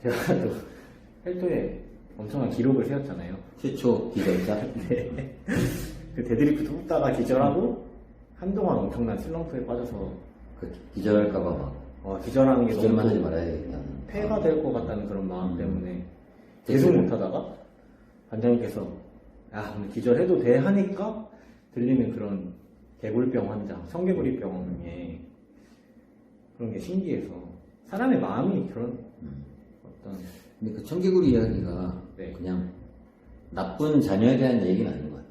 제가 또 헬토에 엄청난 기록을 세웠잖아요. 최초 기절자. 네. 그 데드리프트 뽑다가 기절하고 한동안 엄청난 슬럼프에 빠져서 그 기절할까봐 막 기절하는 게 기절만 너무 하지 말아야겠다는. 폐가 될 것 같다는 그런 마음 때문에 계속 못하다가 관장님께서 오늘 기절해도 돼 하니까 들리는 그런 개굴병 환자, 청개구리병에 그런 게 신기해서 사람의 마음이 그런 어떤 근데 그 청개구리 이야기가 네. 그냥 나쁜 자녀에 대한 얘기는 아닌 것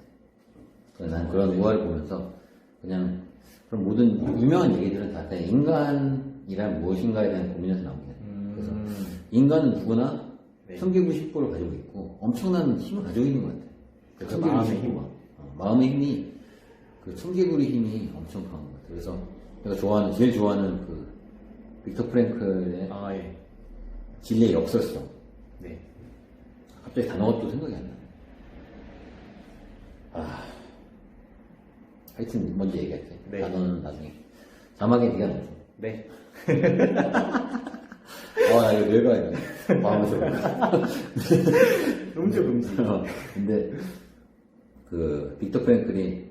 같아. 난 그런 우화를 보면서 그냥 그런 모든 유명한 얘기들은 다 그냥 인간이란 무엇인가에 대한 고민에서 나옵니다. 그래서 인간은 누구나 네. 청개구리 심보를 가지고 있고 엄청난 힘을 가지고 있는 것 같아. 그 마음의 힘. 마음의 힘이 그 청개구리 힘이 엄청 강한 것 같아. 그래서 내가 제일 좋아하는 그 빅터 프랭클의 예. 진리의 역설성. 네. 갑자기 단어가 또 생각이 안 나네. 하여튼 먼저 얘기할게. 네. 단어는 나중에. 자막에 네가 넣어줘. 네. 나 이거 늙어야 돼. 마음에서. 음주 금지. 근데 그 빅터 프랭클이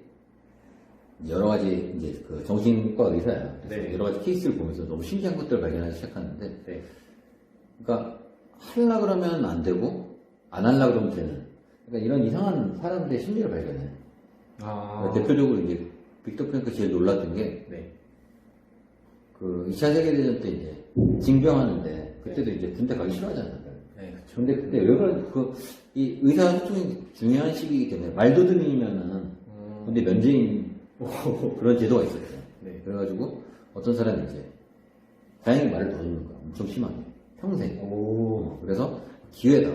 여러 가지 이제 그 정신과 의사야. 그래서 네. 여러 가지 케이스를 보면서 너무 신기한 것들을 발견하기 시작하는데, 네. 그러니까 하려 그러면 안 되고 안 하려 그러면 되는. 그러니까 이런 이상한 사람들의 심리를 발견해. 그러니까 대표적으로 이제 빅터 프랭클 제일 놀랐던 게 네. 그 2차 세계대전 때 이제 징병하는데 그때도 이제 군대 가기 싫어하잖아요. 네, 그쵸. 근데 그때 왜 그런 이 의사소통이 중요한 시기이기 때문에 말도듬이면은 군대 면제인 그런 제도가 있었죠. 네. 그래가지고 어떤 사람이 이제 다행히 말을 더듬는 거야. 엄청 심하게 평생. 그래서 기회다.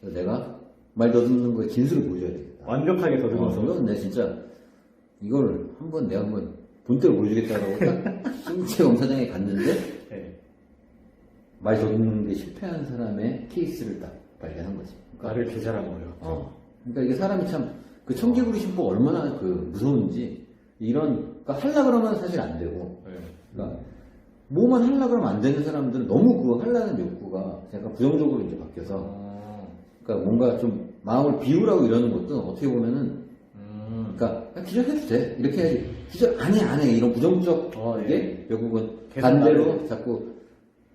그래서 내가 말 더듬는 거에 진술을 보여줘야 되겠다. 완벽하게 더듬어서. 이건 내가 진짜 이걸 내가 한번 본때를 보여주겠다라고 딱 신체 검사장에 갔는데 네. 말 더듬는 게 실패한 사람의 케이스를 딱 발견한 거지. 말을 개잘한 거예요. 그러니까 이게 사람이 참 그 청개구리 심보가 얼마나 그 무서운지 그러니까 하려 그러면 사실 안 되고 네. 그러니까 뭐만 하려 그러면 안 되는 사람들은 너무 그 하려는 욕구가 약간 부정적으로 이제 바뀌어서 그러니까 뭔가 좀 마음을 비우라고 이러는 것도 어떻게 보면은 그러니까 기절해도 돼 이렇게 해야지 기절 안 해 이런 부정적 예. 게 결국은 계속 반대로 자꾸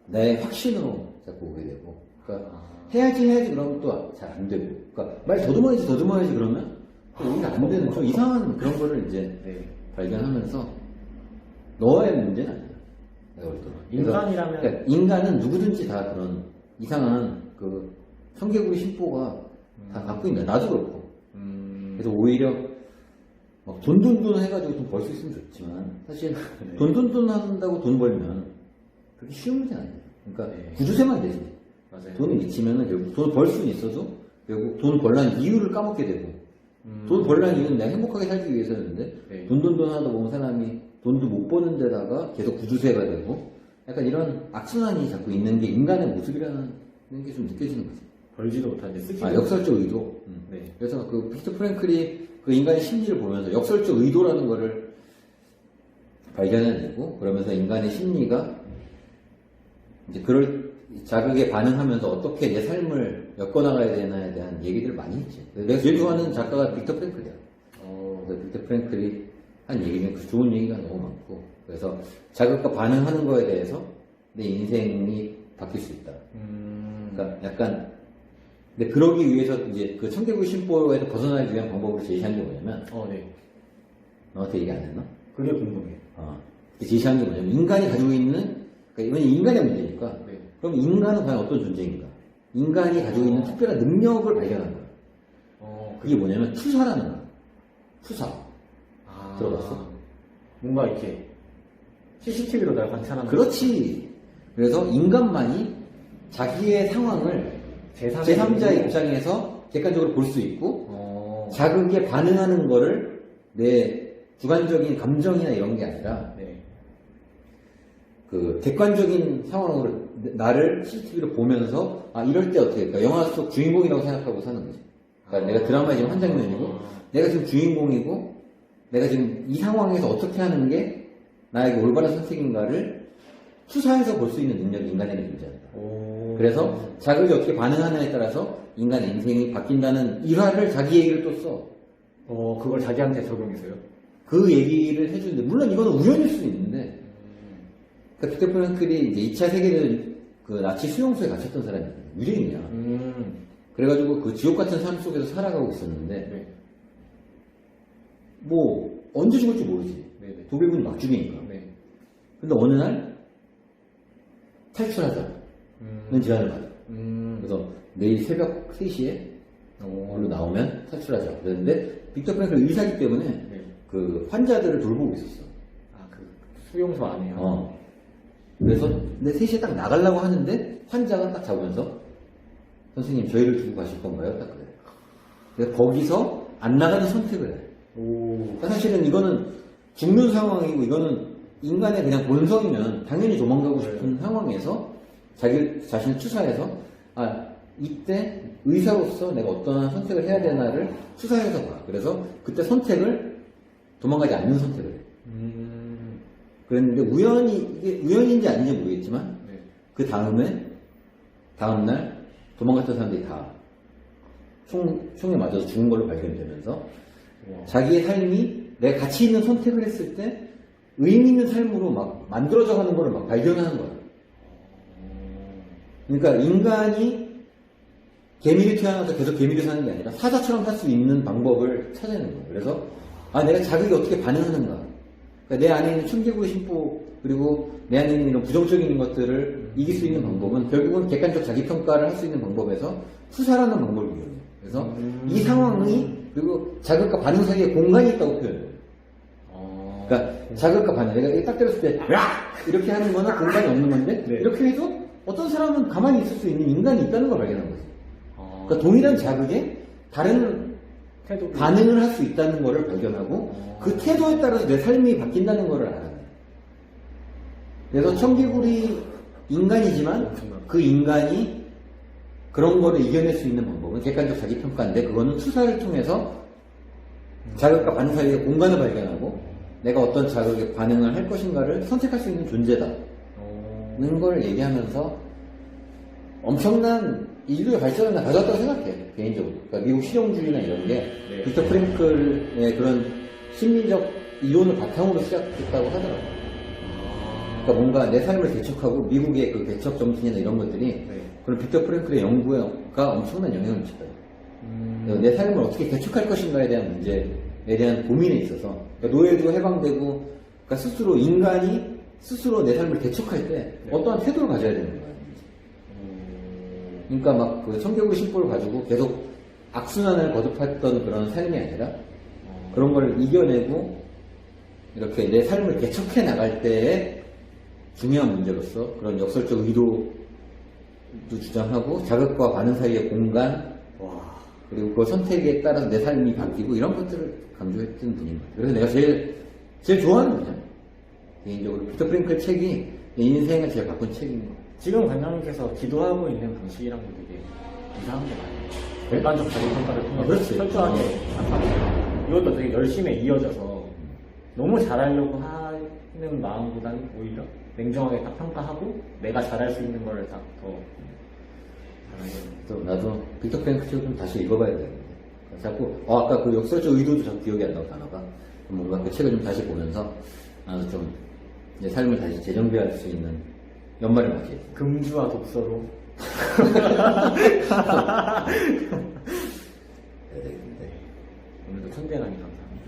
내 확신으로 자꾸 오게 되고 그러니까 해야지 그러면 또 잘 안 되고 그러니까 말 더듬어야지 그러면 오히려 안 되는 좀 이상한 그런 거를 이제 네. 발견하면서 너의 문제는 아니야. 내가 볼 때는. 인간이라면 그러니까 인간은 누구든지 다 그런 이상한 그 청개구리 심보가 다 갖고 있는 나도 그렇고. 그래서 오히려 막 돈 해가지고 돈 벌 수 있으면 좋지만 사실 네. 돈 한다고 돈 벌면 그렇게 쉬운 문제 아니에요. 그러니까 네. 구두쇠만 되지. 맞아요. 돈이 미치면은 결국 돈 벌 수는 있어도 결국 돈 벌라는 이유를 까먹게 되고 돈 벌라는 이유는 내가 행복하게 살기 위해서였는데 네. 돈 하다 보면 사람이 돈도 못 버는 데다가 계속 구두쇠가 되고 약간 이런 악순환이 자꾸 있는 게 인간의 모습이라는 게 좀 느껴지는 거지. 벌지도 못하는데 쓰기도 역설적 의도. 네. 그래서 그 빅터 프랭클이 그 인간의 심리를 보면서 역설적 의도라는 거를 발견해내고 그러면서 인간의 심리가 이제 그럴 자극에 반응하면서 어떻게 내 삶을 엮어나가야 되나에 대한 얘기들을 많이 했지. 내가 제일 좋아하는 작가가 빅터 프랭클이야. 그래서 빅터 프랭클이 한 얘기는 그 좋은 얘기가 너무 많고 그래서 자극과 반응하는 거에 대해서 내 인생이 바뀔 수 있다. 그러니까 약간 근데 그러기 위해서 이제 그 청개구리 심보에서 벗어나기 위한 방법을 제시한 게 뭐냐면 네. 너한테 얘기 안 했나? 그게 궁금해요. 제시한 게 뭐냐면 인간이 가지고 있는 그러니까 이건 인간의 문제니까 네. 그럼 인간은 과연 어떤 존재인가? 인간이 가지고 있는 특별한 능력을 발견한 거야. 그게 뭐냐면 투사라는 거야. 투사. 들어봤어? 뭔가 이렇게 CCTV로 날 관찰하는 그렇지. 그래서 인간만이 자기의 상황을 제3자의 입장에서 객관적으로 볼 수 있고 자극에 반응하는 거를 내 주관적인 감정이나 이런 게 아니라 네. 그 객관적인 상황으로 나를 CCTV로 보면서 이럴 때 어떻게 그러니까 영화 속 주인공이라고 생각하고 사는 거지. 그러니까 내가 드라마의 지금 한 장면이고 내가 지금 주인공이고 내가 지금 이 상황에서 어떻게 하는 게 나에게 올바른 선택인가를 추사해서 볼 수 있는 능력이 인간에게 존재한다. 오. 그래서 자극이 어떻게 반응하느냐에 따라서 인간의 인생이 바뀐다는 일화를 자기 얘기를 또 써. 그걸 자기한테 적용해서요? 그 얘기를 해주는데, 물론 이거는 우연일 수도 있는데, 그러니까 빅터 프랭클이 이제 2차 세계대전 그 나치 수용소에 갇혔던 사람이에요. 유대인이야. 그래가지고 그 지옥 같은 삶 속에서 살아가고 있었는데, 네. 뭐, 언제 죽을지 모르지. 네네. 독일군이 막 죽이니까. 네. 근데 어느 날, 탈출하자는 제안을 받아. 그래서 내일 새벽 3시에 얼로 나오면 탈출하자. 그랬는데, 빅터 프랭클 의사기 때문에 네. 그 환자들을 돌보고 있었어. 그 수용소 안에요? 그래서 근데 3시에 딱 나가려고 하는데 환자가 딱 잡으면서 선생님 저희를 두고 가실 건가요? 딱 그래. 그래서 거기서 안 나가는 선택을 해. 그러니까 사실은 이거는 죽는 상황이고 이거는 인간의 그냥 본성이면 당연히 도망가고 싶은 상황에서 자기 자신을 투사해서 이때 의사로서 내가 어떠한 선택을 해야 되나를 투사해서 봐. 그래서 그때 선택을 도망가지 않는 선택을 해. 그랬는데 이게 우연인지 아닌지 모르겠지만 네. 그 다음날 도망갔던 사람들이 다 총에 맞아서 죽은 걸로 발견되면서 우와. 자기의 삶이 내가 가치 있는 선택을 했을 때 의미 있는 삶으로 막 만들어져 가는 걸 막 발견하는 거야. 그러니까 인간이 개미를 태어나서 계속 개미를 사는 게 아니라 사자처럼 살 수 있는 방법을 찾아내는 거야. 그래서 내가 자극이 어떻게 반응하는가. 그러니까 내 안에 있는 청개구리 심보 그리고 내 안에 있는 이런 부정적인 것들을 이길 수 있는 방법은 결국은 객관적 자기평가를 할 수 있는 방법에서 수사라는 방법을 이용해요. 그래서 이 상황이 그리고 자극과 반응 사이에 공간이 있다고 표현해요. 그러니까 자극과 반응. 내가 이렇게 딱 때렸을 때 이렇게 하는 거는 공간이 없는 건데 네. 이렇게 해도 어떤 사람은 가만히 있을 수 있는 인간이 있다는 걸 발견한 거지. 그러니까 동일한 자극에 다른 반응을 할 수 있다는 것을 발견하고 그 태도에 따라서 내 삶이 바뀐다는 것을 알아요. 그래서 청개구리 인간이지만 그 인간이 그런 거를 이겨낼 수 있는 방법은 객관적 자기평가인데 그거는 투사를 통해서 자극과 반응 사이의 공간을 발견하고 내가 어떤 자극에 반응을 할 것인가를 선택할 수 있는 존재다는 걸 얘기하면서 엄청난 인류의 발전을 가져왔다고 생각해, 개인적으로. 그러니까 미국 실용주의나 이런 게 네. 빅터 프랭클의 그런 심리적 이론을 바탕으로 시작됐다고 하더라고요. 그러니까 뭔가 내 삶을 개척하고 미국의 그 개척 정신이나 이런 것들이 네. 그런 빅터 프랭클의 연구가 엄청난 영향을 미쳤어요. 내 삶을 어떻게 개척할 것인가에 대한 문제에 대한 고민에 있어서 그러니까 노예도 해방되고 그러니까 스스로 인간이 스스로 내 삶을 개척할 때 네. 어떠한 태도를 가져야 되는 거예요. 그러니까 막 그 청개구리 심보를 가지고 계속 악순환을 거듭했던 그런 삶이 아니라 그런 걸 이겨내고 이렇게 내 삶을 개척해 나갈 때의 중요한 문제로서 그런 역설적 의도도 주장하고 자극과 반응 사이의 공간 그리고 그 선택에 따라서 내 삶이 바뀌고 이런 것들을 강조했던 분인 것 같아요. 그래서 내가 제일 좋아하는 분이야. 개인적으로 빅터 프랭클 책이 내 인생을 제일 바꾼 책인 것 같아요. 지금 관장님께서 기도하고 있는 방식이랑도 되게 이상한 게 많아요. 객관적 자기평가를 통해서 그렇지. 철저하게 생각하고 이것도 되게 열심히 이어져서 너무 잘하려고 하는 마음보다는 오히려 냉정하게 딱 평가하고 내가 잘할 수 있는 거를 딱 더 또 나도 빅터 프랭클 책을 좀 다시 읽어봐야 되는데 자꾸 아까 그 역설적 의도도 자꾸 기억이 안 나고 단어가 뭔가 그 책을 좀 다시 보면서 나도 좀 내 삶을 다시 재정비할 수 있는 연말을 맞이했어. 금주와 독서로 해야 되겠는데. 오늘도 천재라니 감사합니다.